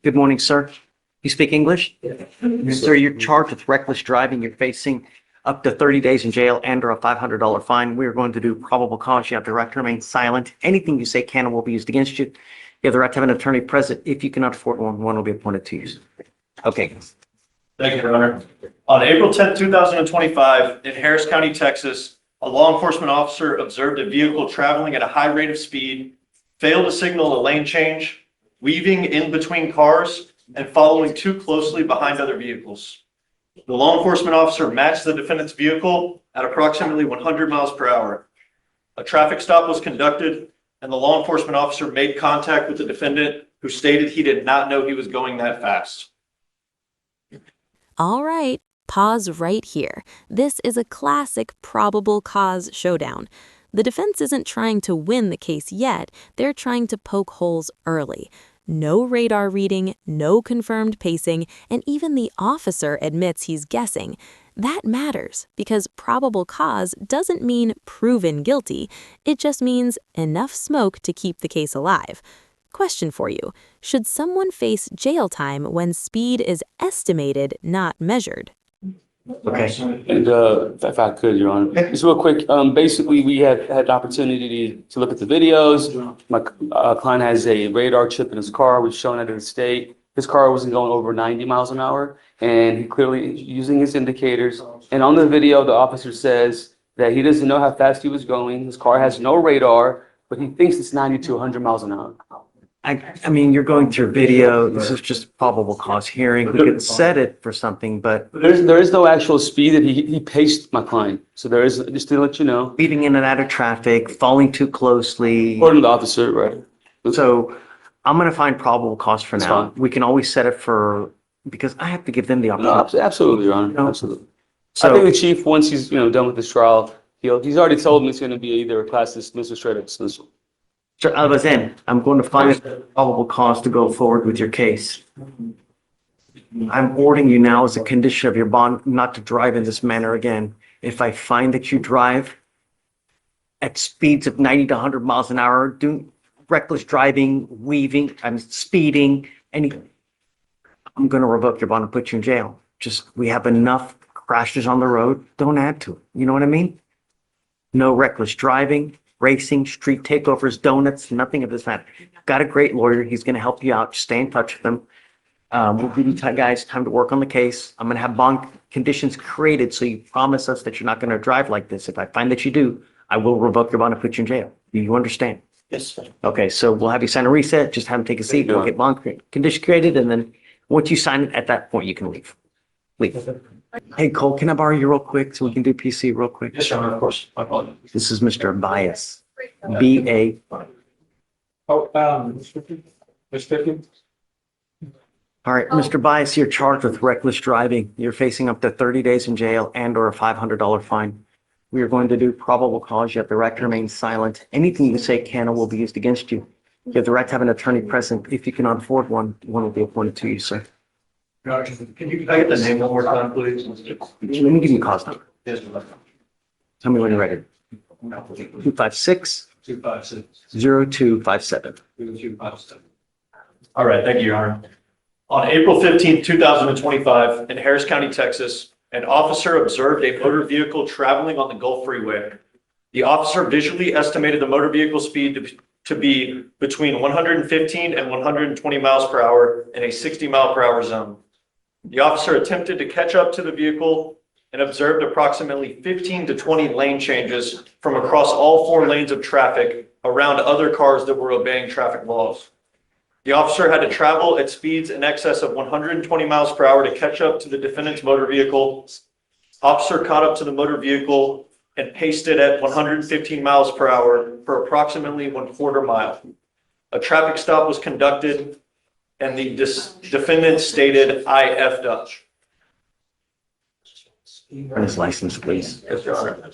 Good morning, sir. You speak English? Sir, you're charged with reckless driving. You're facing up to 30 days in jail and or a $500 fine. We are going to do probable cause. You have the right to remain silent. Anything you say can and will be used against you. You have the right to have an attorney present. If you cannot afford one will be appointed to you. Okay. Thank you, Your Honor. On April 10th, 2025, in Harris County, Texas, a law enforcement officer observed a vehicle traveling at a high rate of speed, failed to signal a lane change, weaving in between cars, and following too closely behind other vehicles. The law enforcement officer matched the defendant's vehicle at approximately 100 miles per hour. A traffic stop was conducted, and the law enforcement officer made contact with the defendant, who stated he did not know he was going that fast. All right, pause right here. This is a classic probable cause showdown. The defense isn't trying to win the case yet, they're trying to poke holes early. No radar reading, no confirmed pacing, and even the officer admits he's guessing. That matters because probable cause doesn't mean proven guilty. It just means enough smoke to keep the case alive. Question for you. Should someone face jail time when speed is estimated, not measured? Okay. And if I could, Your Honor, just real quick, basically we had the opportunity to look at the videos. My client has a radar chip in his car. We've shown that in the state. His car wasn't going over 90 miles an hour, and he clearly using his indicators. And on the video, the officer says that he doesn't know how fast he was going. His car has no radar, but he thinks it's 90 to 100 miles an hour. I mean, you're going through video. This is just a probable cause hearing. We could set it for something, but There is no actual speed that he paced my client. So there is, just to let you know, speeding in and out of traffic, falling too closely. according to the officer, right? So I'm going to find probable cause for That's now. fine. We can always set it for, because I have to give them the No, opportunity. absolutely, Your Honor. No. Absolutely. I So think the chief, once he's done with this trial, he's already told me it's going to be either a class dismissal or straight up dismissal. Sir Albazan, I'm going to find a probable cause to go forward with your case. I'm ordering you now as a condition of your bond not to drive in this manner again. If I find that you drive at speeds of 90 to 100 miles an hour, doing reckless driving, weaving, I'm speeding, I'm going to revoke your bond and put you in jail. Just, we have enough crashes on the road. Don't add to it. You know what I mean? No reckless driving, racing, street takeovers, donuts, nothing of this matter. Got a great lawyer. He's going to help you out. Just stay in touch with him. We'll give you guys time to work on the case. I'm going to have bond conditions created so you promise us that you're not going to drive like this. If I find that you do, I will revoke your bond and put you in jail. Do you understand? Yes, sir. Okay, so we'll have you sign a reset. Just have him take a seat. We'll get bond condition created, and then once you sign it, at that point, you can leave. Leave. Hey, Cole, can I borrow you real quick so we can do PC real quick? Yes, Your Honor, of course. My apologies. This is Mr. Bias. B-A. Oh, Mr. Pickens? All right, Mr. Bias, you're charged with reckless driving. You're facing up to 30 days in jail and or a $500 fine. We are going to do probable cause. You have the right to remain silent. Anything you say can or will be used against you. You have the right to have an attorney present. If you cannot afford one will be appointed to you, sir. Can I get the name one more time, please? Let me give you a cause number. Yes, Your Honor. Tell me when you're ready. 256 256. 0257. 257. All right, thank you, Your Honor. On April 15th, 2025, in Harris County, Texas, an officer observed a motor vehicle traveling on the Gulf Freeway. The officer visually estimated the motor vehicle speed to be between 115 and 120 miles per hour in a 60-mile-per-hour zone. The officer attempted to catch up to the vehicle and observed approximately 15 to 20 lane changes from across all 4 lanes of traffic around other cars that were obeying traffic laws. The officer had to travel at speeds in excess of 120 miles per hour to catch up to the defendant's motor vehicle. Officer caught up to the motor vehicle and paced it at 115 miles per hour for approximately 1/4 mile. A traffic stop was conducted and the defendant stated, "I effed up." Run his license, please. Yes, Your Honor.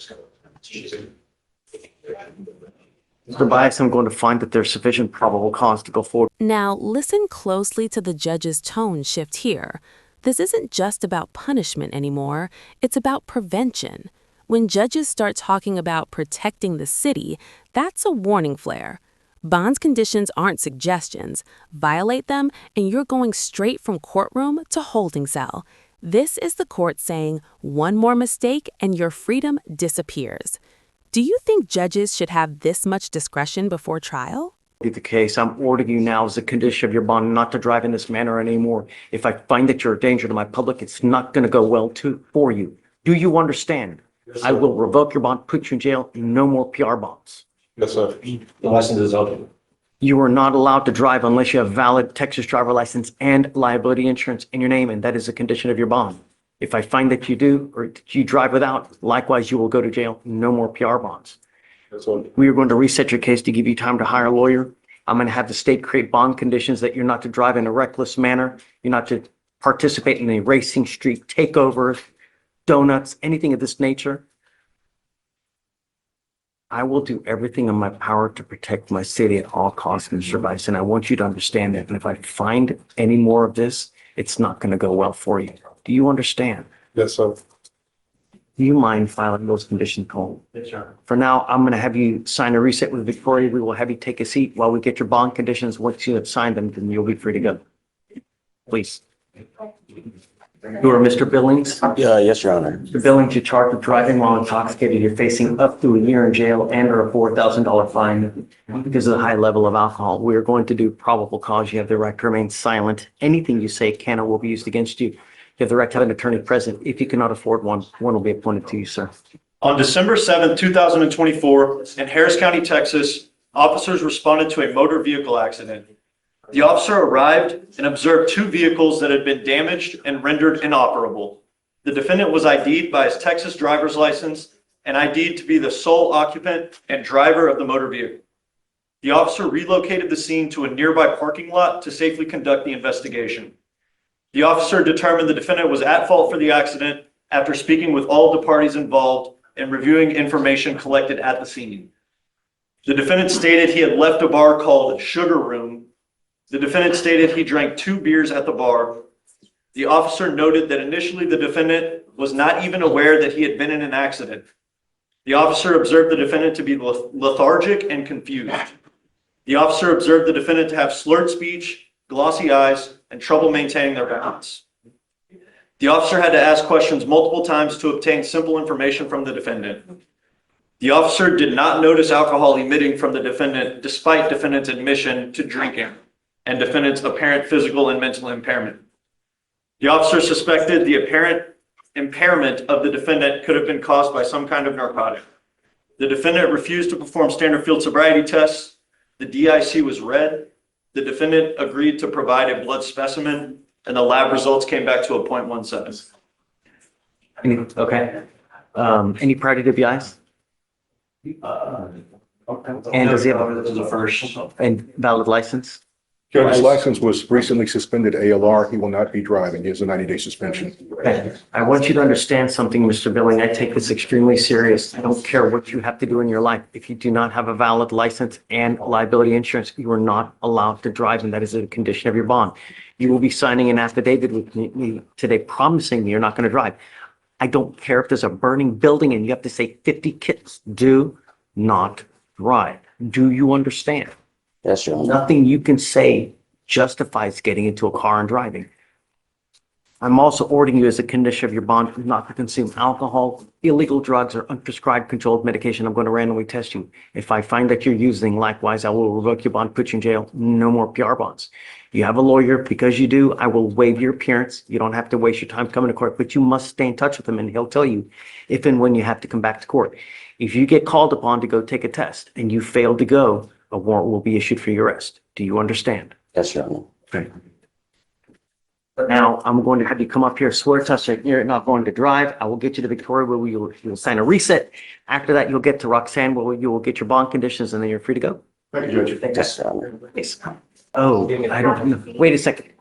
Mr. Bias, I'm going to find that there's sufficient probable cause to go forward. Now, listen closely to the judge's tone shift here. This isn't just about punishment anymore, it's about prevention. When judges start talking about protecting the city, that's a warning flare. Bond's conditions aren't suggestions. Violate them, and you're going straight from courtroom to holding cell. This is the court saying, one more mistake and your freedom disappears. Do you think judges should have this much discretion before trial? Be the case, I'm ordering you now as a condition of your bond not to drive in this manner anymore. If I find that you're a danger to my public, it's not going to go well for you. Do you understand? Yes, I sir. will revoke your bond, put you in jail, no more PR bonds. Yes, sir. The license is open. You are not allowed to drive unless you have valid Texas driver license and liability insurance in your name, and that is a condition of your bond. If I find that you do, or that you drive without, likewise, you will go to jail, no more PR bonds. Yes, sir. We are going to reset your case to give you time to hire a lawyer. I'm going to have the state create bond conditions that you're not to drive in a reckless manner. You're not to participate in a racing street takeover, donuts, anything of this nature. I will do everything in my power to protect my city at all costs, Mr. Bison. I want you to understand that. And if I find any more of this, it's not going to go well for you. Do you understand? Yes, sir. Do you mind filing those conditions, Cole? Yes, sir. For now, I'm going to have you sign a reset with Victoria. We will have you take a seat while we get your bond conditions. Once you have signed them, then you'll be free to go. Please. You are Mr. Billings? Yes, Your Honor. Mr. Billings, you're charged with driving while intoxicated. You're facing up to a year in jail and or a $4,000 fine because of the high level of alcohol. We are going to do probable cause. You have the right to remain silent. Anything you say can or will be used against you. You have the right to have an attorney present. If you cannot afford one, one will be appointed to you, sir. On December 7th, 2024, in Harris County, Texas, officers responded to a motor vehicle accident. The officer arrived and observed two vehicles that had been damaged and rendered inoperable. The defendant was ID'd by his Texas driver's license and ID'd to be the sole occupant and driver of the motor vehicle. The officer relocated the scene to a nearby parking lot to safely conduct the investigation. The officer determined the defendant was at fault for the accident after speaking with all of the parties involved and reviewing information collected at the scene. The defendant stated he had left a bar called Sugar Room. The defendant stated he drank 2 beers at the bar. The officer noted that initially the defendant was not even aware that he had been in an accident. The officer observed the defendant to be lethargic and confused. The officer observed the defendant to have slurred speech, glossy eyes, and trouble maintaining their balance. The officer had to ask questions multiple times to obtain simple information from the defendant. The officer did not notice alcohol emitting from the defendant despite defendant's admission to drinking and defendant's apparent physical and mental impairment. The officer suspected the apparent impairment of the defendant could have been caused by some kind of narcotic. The defendant refused to perform standard field sobriety tests. The DIC was read. The defendant agreed to provide a blood specimen, and the lab results came back to a .17. Okay. Any prior to DWIs? And does he have This is a first. and valid license? Judge, his license was recently suspended ALR. He will not be driving. He has a 90-day suspension. Okay. I want you to understand something, Mr. Billing. I take this extremely serious. I don't care what you have to do in your life. If you do not have a valid license and liability insurance, you are not allowed to drive, and that is a condition of your bond. You will be signing an affidavit with me today promising you're not going to drive. I don't care if there's a burning building and you have to say 50 kids. Do not drive. Do you understand? Yes, Your Honor. Nothing you can say justifies getting into a car and driving. I'm also ordering you as a condition of your bond not to consume alcohol, illegal drugs, or unprescribed controlled medication. I'm going to randomly test you. If I find that you're using, likewise, I will revoke your bond, put you in jail. No more PR bonds. You have a lawyer. Because you do, I will waive your appearance. You don't have to waste your time coming to court, but you must stay in touch with him, and he'll tell you if and when you have to come back to court. If you get called upon to go take a test and you fail to go, a warrant will be issued for your arrest. Do you understand? Yes, Your Honor. Okay. But now I'm going to have you come up here, swear to us that you're not going to drive. I will get you to Victoria where you'll sign a reset. After that, you'll get to Roxanne where you will get your bond conditions, and then you're free to go. Thank you, Judge. Yes, Your Honor. Please. Oh, I don't know. Wait a second.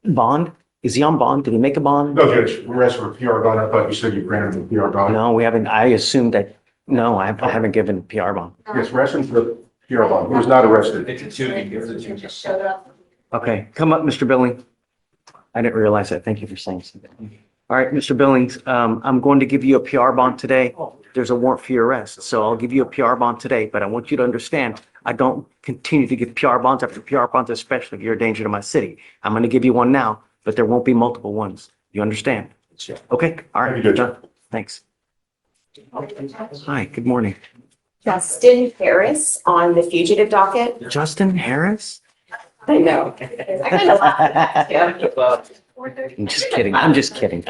Bond? Is he on bond? Did he make a bond? No, Judge, we're asking for a PR bond. I thought you said you granted him a PR bond. No, we haven't. I assumed that. No, I haven't given PR bond. Yes, we're asking for a PR bond. He was not arrested. Okay, come up, Mr. Billing. I didn't realize that. Thank you for saying something. All right, Mr. Billings, I'm going to give you a PR bond today. there's a warrant for your arrest. So I'll give you a PR bond today, but I want you to understand, I don't continue to give PR bonds after PR bonds, especially if you're a danger to my city. I'm going to give you one now, but there won't be multiple ones. You understand? Okay, all right, Thank you, done. Thanks. Hi, good morning. Justin Harris on the fugitive docket. Justin Harris? I know. I kind of laughed at that, too. I'm just kidding. I'm just kidding.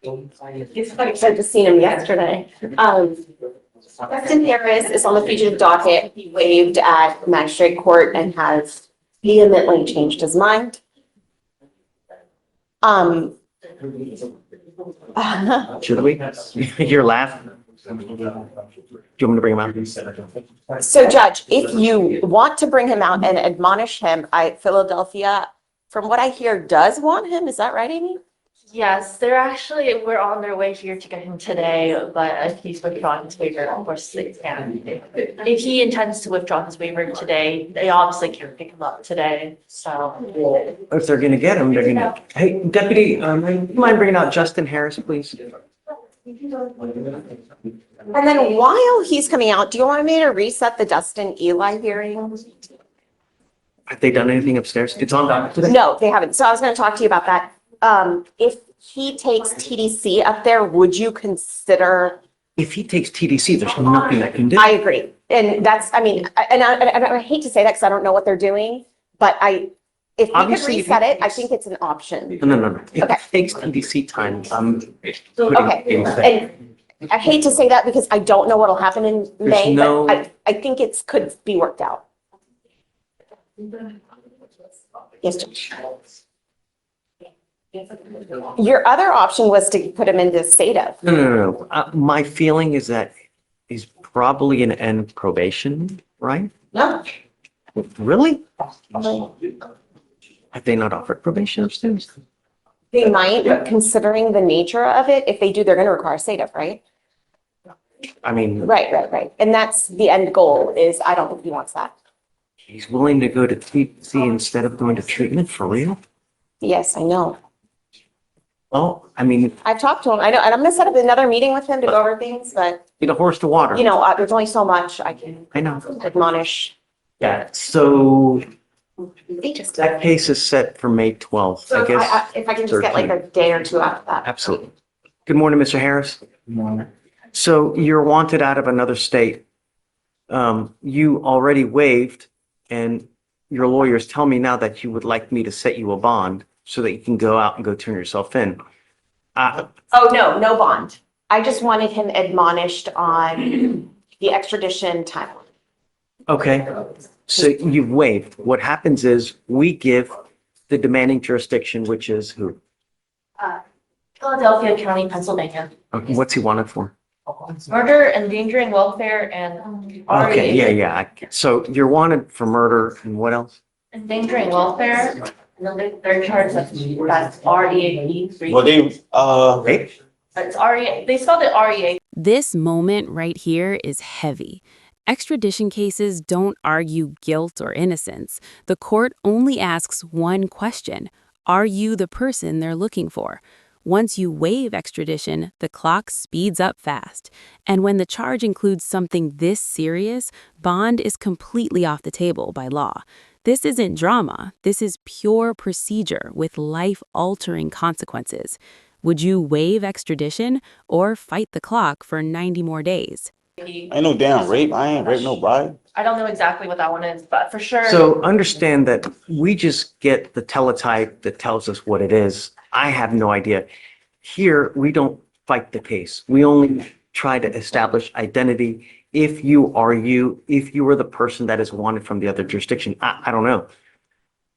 It's funny, 'cause I just seen him yesterday. Justin Harris is on the fugitive docket. He waived at magistrate court and has vehemently changed his mind. Should we? You're laughing. Do you want me to bring him out? So Judge, if you want to bring him out and admonish him, Philadelphia, from what I hear, does want him. Is that right, Amy? Yes, we're on their way here to get him today, but if he's withdrawn his waiver, of course they can. If he intends to withdraw his waiver today, they obviously can't pick him up today, so. If they're gonna get him, they're gonna, hey, Deputy, you mind bringing out Justin Harris, please? And then while he's coming out, do you want me to reset the Dustin Eli hearing? Have they done anything upstairs? It's on docket today? No, they haven't. So I was going to talk to you about that. If he takes TDC up there, would you consider? If he takes TDC, there's nothing I can do. I agree. And that's, I mean, and I hate to say that because I don't know what they're doing, but if we could Obviously, reset it, I think it's an option. No. If Okay. it takes TDC time, I'm putting Okay. in effect. And I hate to say that because I don't know what'll happen in May, no- but I think it's could be worked out. Yes, Judge. Your other option was to put him into status. No. My feeling is that he's probably gonna end probation, right? No. Really? Have they not offered probation upstairs? They might, but considering the nature of it, if they do, they're gonna require status, right? I mean, Right. And that's the end goal is I don't think he wants that. he's willing to go to TDC instead of going to treatment, for real? Yes, I know. Well, I mean, I've talked to him. I know, and I'm gonna set up another meeting with him to go over things, but get a horse to water. you know, there's only so much I can I know. admonish. Yeah, so They just. that case is set for May 12th, So I guess. if I can just get like a day or two after that. Absolutely. Good morning, Mr. Harris. So you're wanted out of another state. You already waived, and your lawyers tell me now that you would like me to set you a bond so that you can go out and go turn yourself in. Oh, no bond. I just wanted him admonished on the extradition timeline. Okay, so you've waived. What happens is we give the demanding jurisdiction, which is who? Philadelphia County, Pennsylvania. Okay, what's he wanted for? Murder, endangering welfare, and Okay, yeah. So you're wanted for murder and what else? endangering welfare, and then they're charged that's REAP. Well, they, Rape? It's REA, they spelled it REA. This moment right here is heavy. Extradition cases don't argue guilt or innocence. The court only asks one question: are you the person they're looking for? Once you waive extradition, the clock speeds up fast. And when the charge includes something this serious, bond is completely off the table by law. This isn't drama. This is pure procedure with life-altering consequences. Would you waive extradition or fight the clock for 90 more days? ain't no damn rape. I ain't raped nobody. I don't know exactly what that one is, but for sure. So understand that we just get the teletype that tells us what it is. I have no idea. Here, we don't fight the case. We only try to establish identity. If you are the person that is wanted from the other jurisdiction, I don't know.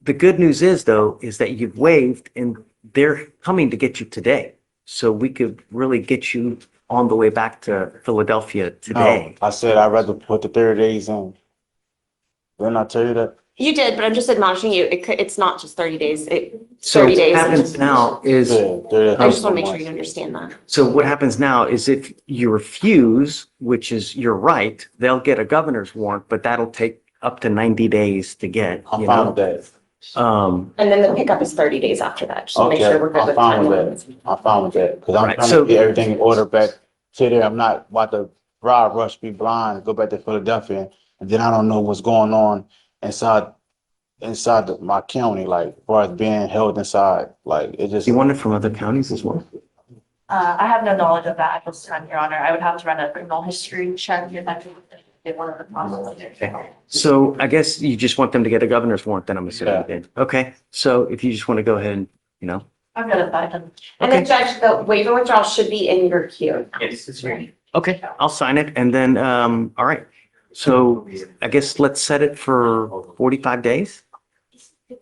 The good news is, though, is that you've waived and they're coming to get you today. So we could really get you on the way back to Philadelphia today. No, I said I'd rather put the 30 days in. Didn't I tell you that? You did, but I'm just admonishing you. It's not just 30 days. So 30 what days. happens now is, Yeah, 30 I just want to make days. sure you understand that. so what happens now is if you refuse, which is your right, they'll get a governor's warrant, but that'll take up to 90 days to get, I'm you fine know? with that. And then the pickup is 30 days after that, just to make Okay, sure we're good I'm with fine with timelines. that. I'm fine with that. Because I'm Right, trying so- to get everything in order back say there, I'm not about to broad rush, be blind, go back to Philadelphia, and then I don't know what's going on inside my county, like as far as being held inside, like it just. You want it from other counties as well? I have no knowledge of that at this time, Your Honor. I would have to run a criminal history check if that did one of the processes. So I guess you just want them to get a governor's warrant, then I'm assuming. Then. Okay, so if you just want to go ahead and, I'm gonna find them. And then Judge, the waiver withdrawal should be in your queue. Yes, it's right. Okay, I'll sign it and then, all right. So I guess let's set it for 45 days.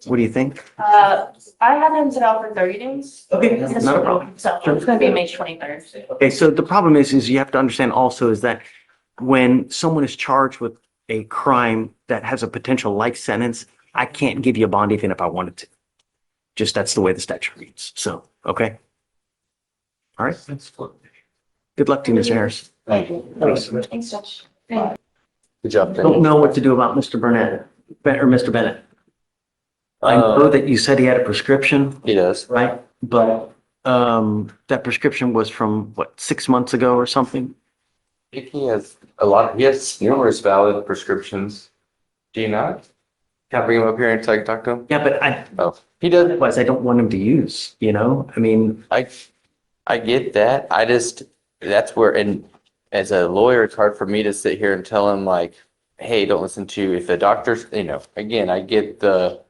What do you think? I had him set out for 30 days. Okay, not a problem. So it's gonna be May 23rd. Okay, so the problem is you have to understand also is that when someone is charged with a crime that has a potential life sentence, I can't give you a bond even if I wanted to. Just that's the way the statute reads. So, okay. All right. Good luck to you, Mr. Harris. Thank you. Thanks, Judge. Good job, Don't Dan. know what to do about Mr. Burnett, or Mr. Bennett. I know that you said he had a prescription, He does. right? But that prescription was from what, 6 months ago or something? I think he has he has numerous valid prescriptions. Do you not? Can I bring him up here until I can talk to him? Yeah, but He does. otherwise I don't want him to use, I mean, I get that. That's where, and as a lawyer, it's hard for me to sit here and tell him like, hey, don't listen to, if the doctor's, again, I get the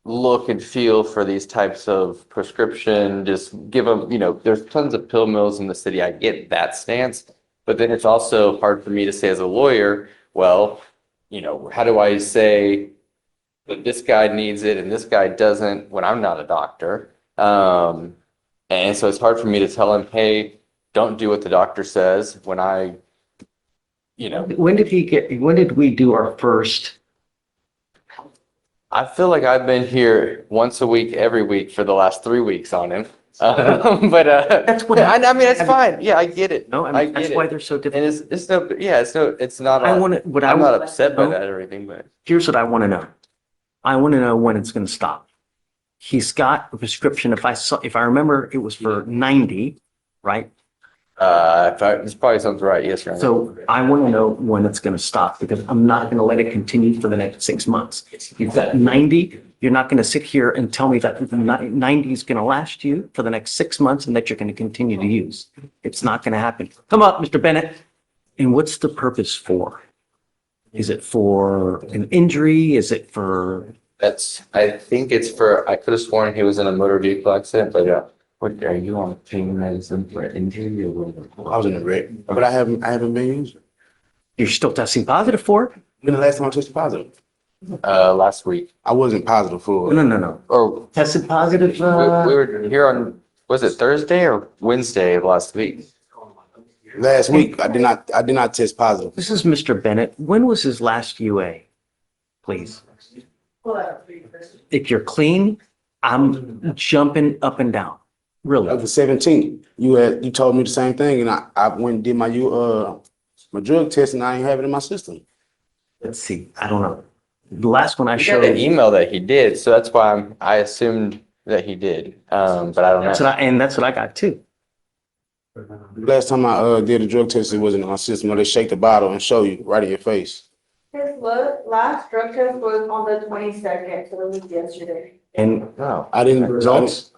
look and feel for these types of prescription, just give them, there's tons of pill mills in the city. I get that stance, but then it's also hard for me to say as a lawyer, well, how do I say that this guy needs it and this guy doesn't when I'm not a doctor? And so it's hard for me to tell him, hey, don't do what the doctor says when when did we do our first? I feel like I've been here once a week, every week for the last 3 weeks on him. That's what I mean, it's fine. Yeah, I get it. No, I I mean, get that's it. why they're so And difficult. it's not, I want to, what I I'm not want, upset by know- that or anything, but. here's what I want to know. I want to know when it's going to stop. He's got a prescription. If I remember, it was for 90, right? This probably sounds right. Yes, Your Honor. So I want to know when it's going to stop because I'm not going to let it continue for the next 6 months. You've got 90. You're not going to sit here and tell me that the 90 is going to last you for the next 6 months and that you're going to continue to use. It's not going to happen. Come up, Mr. Bennett. And what's the purpose for? Is it for an injury? Is it for? I think it's for, I could have sworn he was in a motor vehicle accident, but yeah. What, are you on pain medicine for injury or what? I was in a wreck, but I haven't been using. You're still testing positive for it? When the last time I tested positive? Last week. I wasn't positive for it. No. Or Tested positive? we were here on, was it Thursday or Wednesday of last week? Last week, I did not test positive. This is Mr. Bennett. When was his last UA? Please. If you're clean, I'm jumping up and down. That Really? was the 17th. You told me the same thing, and I went and did my drug test, and I ain't have it in my system. Let's see. I don't know. The last one I I got showed. an email that he did, so that's why I assumed that he did. But I don't That's know. what I got too. Last time I did a drug test, it wasn't in my system. Or they shake the bottle and show you right in your face. His last drug test was on the 22nd, so it was yesterday. And No. I didn't. results?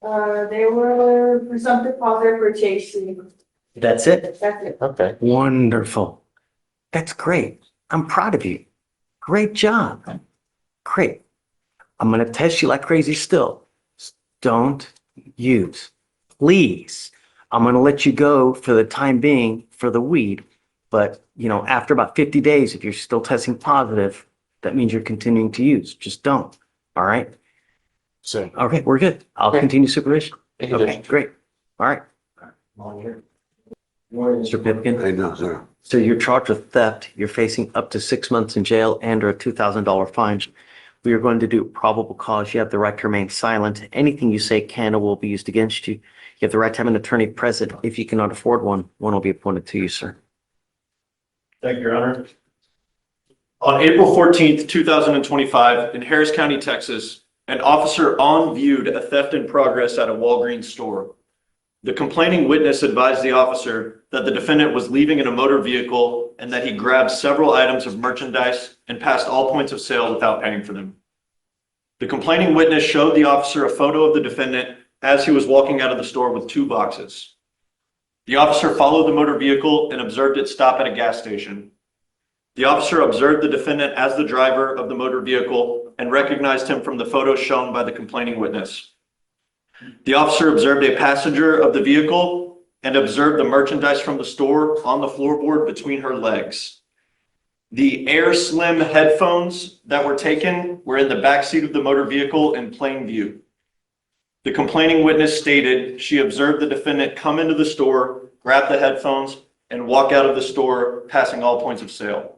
They were presumptive positive for THC. That's it? That's it. Okay. Wonderful. That's great. I'm proud of you. Great job. Great. I'm going to test you like crazy still. Don't use. Please. I'm going to let you go for the time being for the weed. But, after about 50 days, if you're still testing positive, that means you're continuing to use. Just don't. All right. Sir. Okay, we're good. I'll Okay. continue supervision. Thank you, Okay, Judge. great. All right. Mr. Pipkin. Hey, no, sir. So you're charged with theft. You're facing up to 6 months in jail and or a $2,000 fine. We are going to do probable cause. You have the right to remain silent. Anything you say can or will be used against you. You have the right to have an attorney present. If you cannot afford one will be appointed to you, sir. Thank you, Your Honor. On April 14th, 2025, in Harris County, Texas, an officer on viewed a theft in progress at a Walgreens store. The complaining witness advised the officer that the defendant was leaving in a motor vehicle and that he grabbed several items of merchandise and passed all points of sale without paying for them. The complaining witness showed the officer a photo of the defendant as he was walking out of the store with 2 boxes. The officer followed the motor vehicle and observed it stop at a gas station. The officer observed the defendant as the driver of the motor vehicle and recognized him from the photo shown by the complaining witness. The officer observed a passenger of the vehicle and observed the merchandise from the store on the floorboard between her legs. The Air Slim headphones that were taken were in the backseat of the motor vehicle in plain view. The complaining witness stated she observed the defendant come into the store, grab the headphones, and walk out of the store, passing all points of sale.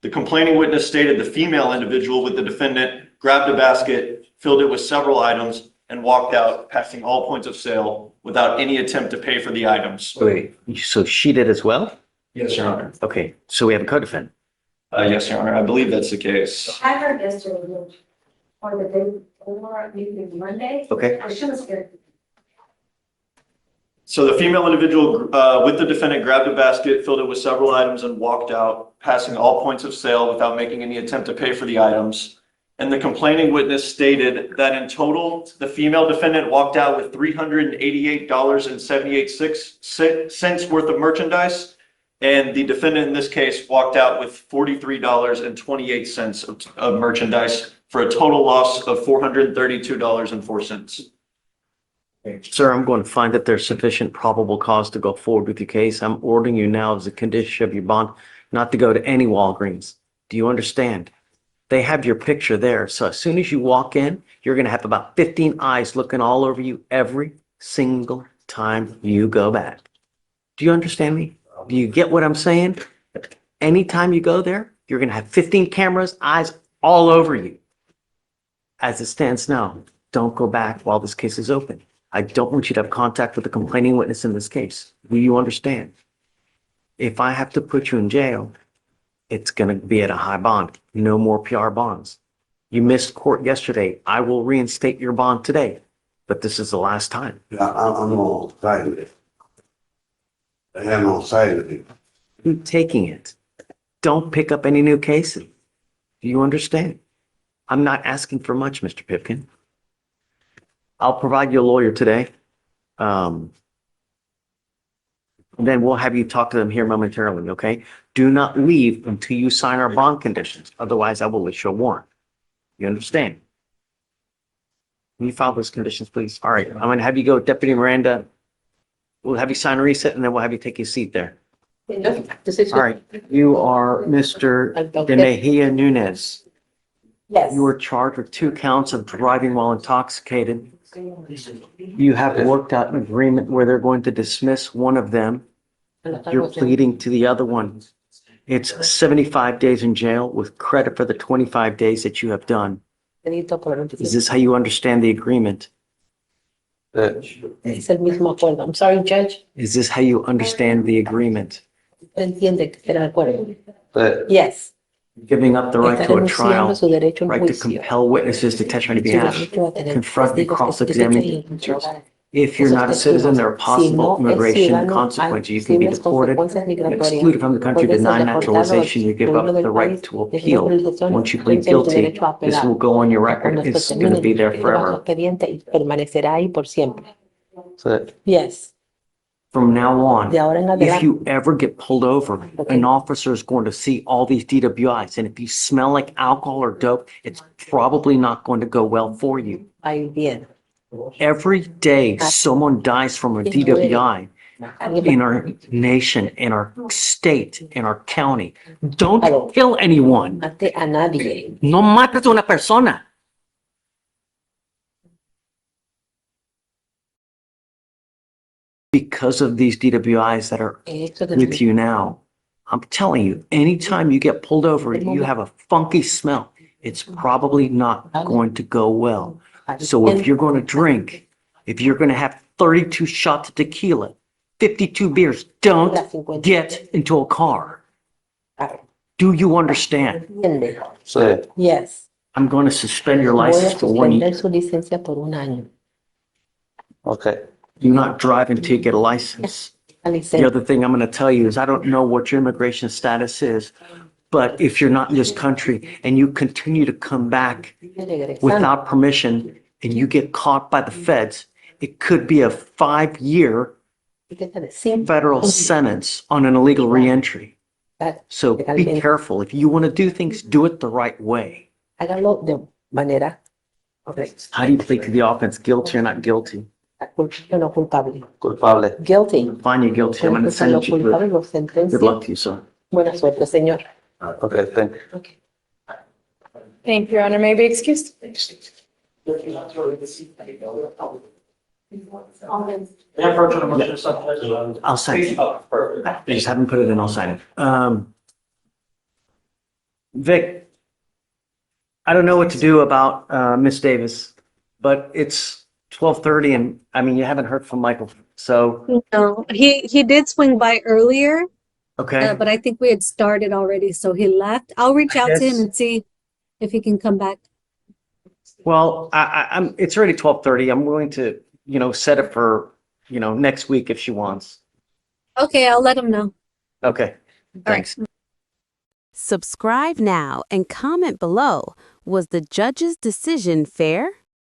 The complaining witness stated the female individual with the defendant grabbed a basket, filled it with several items, and walked out, passing all points of sale without any attempt to pay for the items. Wait, so she did as well? Yes, Your Honor. Okay, so we have a co-defendant. Yes, Your Honor. I believe that's the case. I heard yesterday, or the day before, maybe Monday. Okay. Or she was good. So the female individual with the defendant grabbed a basket, filled it with several items, and walked out, passing all points of sale without making any attempt to pay for the items. And the complaining witness stated that in total, the female defendant walked out with $388.78 worth of merchandise. And the defendant in this case walked out with $43.28 of merchandise for a total loss of $432.04. Sir, I'm going to find that there's sufficient probable cause to go forward with your case. I'm ordering you now as a condition of your bond not to go to any Walgreens. Do you understand? They have your picture there. So as soon as you walk in, you're going to have about 15 eyes looking all over you every single time you go back. Do you understand me? Do you get what I'm saying? Anytime you go there, you're going to have 15 cameras, eyes all over you. As it stands now, don't go back while this case is open. I don't want you to have contact with the complaining witness in this case. Do you understand? If I have to put you in jail, it's going to be at a high bond. No more PR bonds. You missed court yesterday. I will reinstate your bond today, but this is the last time. Yeah, I'm on side with it. I am on side with it. Keep taking it. Don't pick up any new cases. Do you understand? I'm not asking for much, Mr. Pipkin. I'll provide you a lawyer today. And then we'll have you talk to them here momentarily, okay? Do not leave until you sign our bond conditions. Otherwise, I will issue a warrant. You understand? Can you file those conditions, please? All right, I'm going to have you go, Deputy Miranda. We'll have you sign a reset, and then we'll have you take your seat there. All right, you are Mr. De Mejia Nunez. Yes. You are charged with 2 counts of driving while intoxicated. You have worked out an agreement where they're going to dismiss one of them. You're pleading to the other one. It's 75 days in jail with credit for the 25 days that you have done. Is this how you understand the agreement? Es el mismo acuerdo. I'm sorry, Judge. Is this how you understand the agreement? Entiende que era el acuerdo. But Yes. Giving up the right Está to a renunciando trial, su derecho a un right to juicio. compel witnesses to testify on your Su behalf, derecho a tener confront and testigos que cross-examine. escuchen y interrogar. If you're not a citizen, there are Si possible no es immigration ciudadano, hay consequences. You can be posibles deported, consecuencias migratorias. excluded from the country, Puede ser denied deportado, naturalization. You give up excluido the del right país, to desde appeal. naturalización, Once you plead pierde el guilty, derecho a this apelar. will go on your record. Cuando It's termine, going to be there queda bajo forever. expediente y permanecerá ahí por siempre. but Yes. From now on, De ahora en if adelante. you ever get pulled over, Okay. an officer is going to see all these DWIs. And if you smell like alcohol or dope, it's probably not going to go well for you. Ahí bien. Every day, someone dies from a DWI in our nation, in our state, in our county. Don't kill anyone. Mate a nadie. No mates a una persona. Because of these DWIs that are Esto de- with you now, I'm telling you, anytime you get pulled over, you have a funky smell. It's probably not going to go well. So if you're going to drink, if you're going to have 32 shots of tequila, 52 beers, don't get into a car. Do you understand? Entiende. so Yes. I'm going to suspend your Voy a license for 1 year. suspender su licencia por un año. okay. Do not drive until you get a license. The other thing I'm going to tell you is I don't know what your immigration status is, but if you're not in this country and you continue to come back without permission and you get caught by the feds, it could be a 5-year federal sentence on an illegal reentry. So be careful. If you want to do things, do it the right way. Hágalo de manera correcta. How do you plead to the offense? Guilty or not guilty? No culpable. Culpable. Guilty. Find you guilty. I'm going to sentence you. Culpable, lo Good sentencia. luck to you, sir. Buena suerte, señor. Okay, thank you. Okay. Thank you, Your Honor. May I be excused? I'll sign it. I just haven't put it in. I'll sign it. Vic, I don't know what to do about Miss Davis, but it's 12:30 and I mean, you haven't heard from Michael. So, No, he did swing by earlier, okay. but I think we had started already, so he left. I'll reach out to him guess- and see if he can come back. Well, I'm, it's already 12:30. I'm willing to, set it for, next week if she wants. Okay, I'll let him know. Okay, thanks. Subscribe now and comment below. Was the judge's decision fair?